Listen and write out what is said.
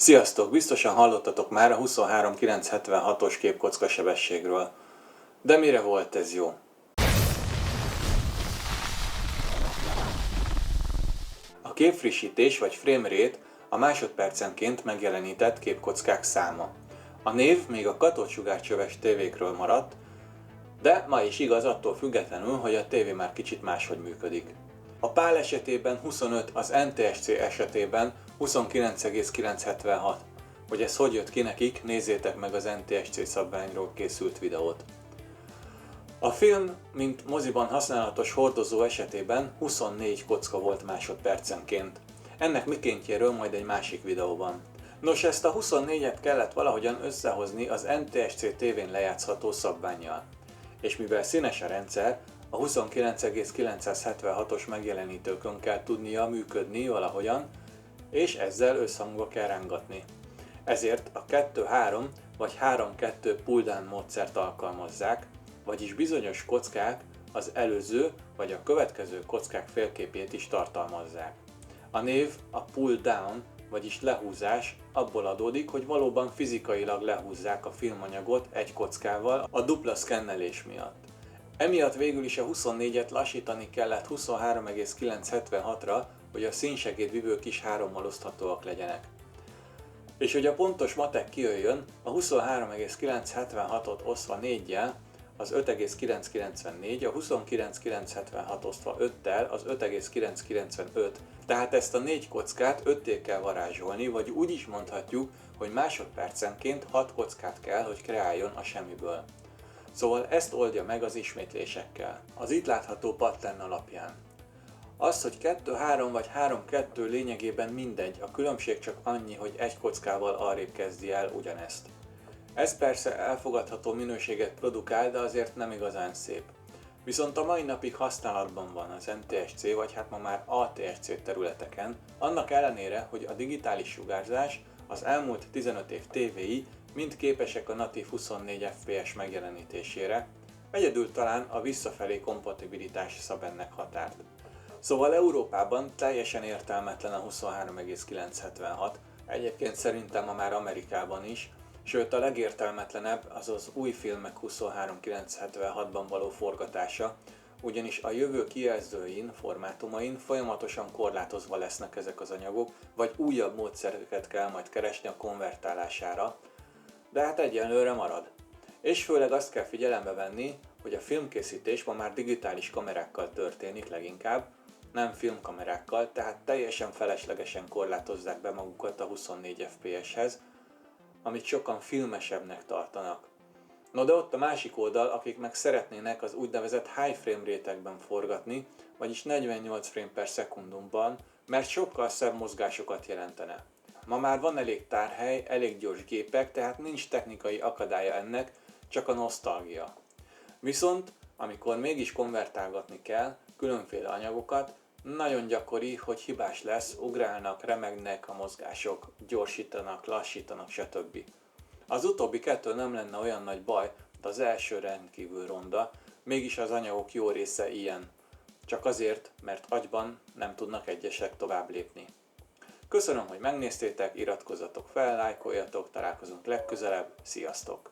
Sziasztok! Biztosan hallottatok már a 23976-os képkocka sebességről. De mire volt ez jó? A képfrissítés vagy frame rate a másodpercenként megjelenített képkockák száma. A név még a katódsugárcsöves tévékről maradt, de ma is igaz attól függetlenül, hogy a tévé már kicsit máshogy működik. A PAL esetében 25, az NTSC esetében 29,976. Hogy ez hogy jött ki nekik, nézzétek meg az NTSC szabványról készült videót. A film, mint moziban használatos hordozó esetében 24 kocka volt másodpercenként. Ennek mikéntjéről majd egy másik videóban. Nos, ezt a 24-et kellett valahogyan összehozni az NTSC tévén lejátszható szabvánnyal. És mivel színes a rendszer, a 29,976-os megjelenítőkön kell tudnia működni valahogyan, és ezzel összhangba kell rángatni. Ezért a 2-3 vagy 3-2 pull-down módszert alkalmazzák, vagyis bizonyos kockák az előző vagy a következő kockák félképét is tartalmazzák. A név a pull-down, vagyis lehúzás abból adódik, hogy valóban fizikailag lehúzzák a filmanyagot egy kockával a dupla szkennelés miatt. Emiatt végül is a 24-et lassítani kellett 23,976-ra, hogy a színsegédvivők is 3-mal oszthatóak legyenek. És hogy a pontos matek kijöjjön, a 23,976-ot osztva 4-jel az 5,994, a 29,976 osztva 5-tel az 5,995, tehát ezt a 4 kockát 5-tel kell varázsolni, vagy úgy is mondhatjuk, hogy másodpercenként 6 kockát kell, hogy kreáljon a semmiből. Szóval ezt oldja meg az ismétlésekkel, az itt látható pattern alapján. Az, hogy 2-3 vagy 3-2 lényegében mindegy, a különbség csak annyi, hogy egy kockával arrébb kezdi el ugyanezt. Ez persze elfogadható minőséget produkál, de azért nem igazán szép. Viszont a mai napig használatban van az NTSC vagy hát ma már ATSC területeken, annak ellenére, hogy a digitális sugárzás, az elmúlt 15 év tévéi mind képesek a natív 24 fps megjelenítésére, egyedül talán a visszafelé kompatibilitás szab ennek határt. Szóval Európában teljesen értelmetlen a 23,976, egyébként szerintem ma már Amerikában is, sőt a legértelmetlenebb az az új filmek 23,976-ban való forgatása, ugyanis a jövő kijelzőin, formátumain folyamatosan korlátozva lesznek ezek az anyagok, vagy újabb módszereket kell majd keresni a konvertálására, de hát egyenlőre marad. És főleg azt kell figyelembe venni, hogy a filmkészítés ma már digitális kamerákkal történik leginkább, nem filmkamerákkal, tehát teljesen feleslegesen korlátozzák be magukat a 24 fps-hez, amit sokan filmesebbnek tartanak. No de ott a másik oldal, akik meg szeretnének az úgynevezett high frame rate-ekben forgatni, vagyis 48 frame per szekundumban, mert sokkal szebb mozgásokat jelentene. Ma már van elég tárhely, elég gyors gépek, tehát nincs technikai akadálya ennek, csak a nosztalgia. Viszont, amikor mégis konvertálgatni kell különféle anyagokat, nagyon gyakori, hogy hibás lesz, ugrálnak, remegnek a mozgások, gyorsítanak, lassítanak, stb. Az utóbbi kettő nem lenne olyan nagy baj, de az első rendkívül ronda, mégis az anyagok jó része ilyen. Csak azért, mert agyban nem tudnak egyesek tovább lépni. Köszönöm, hogy megnéztétek, iratkozzatok fel, lájkoljatok, találkozunk legközelebb, sziasztok!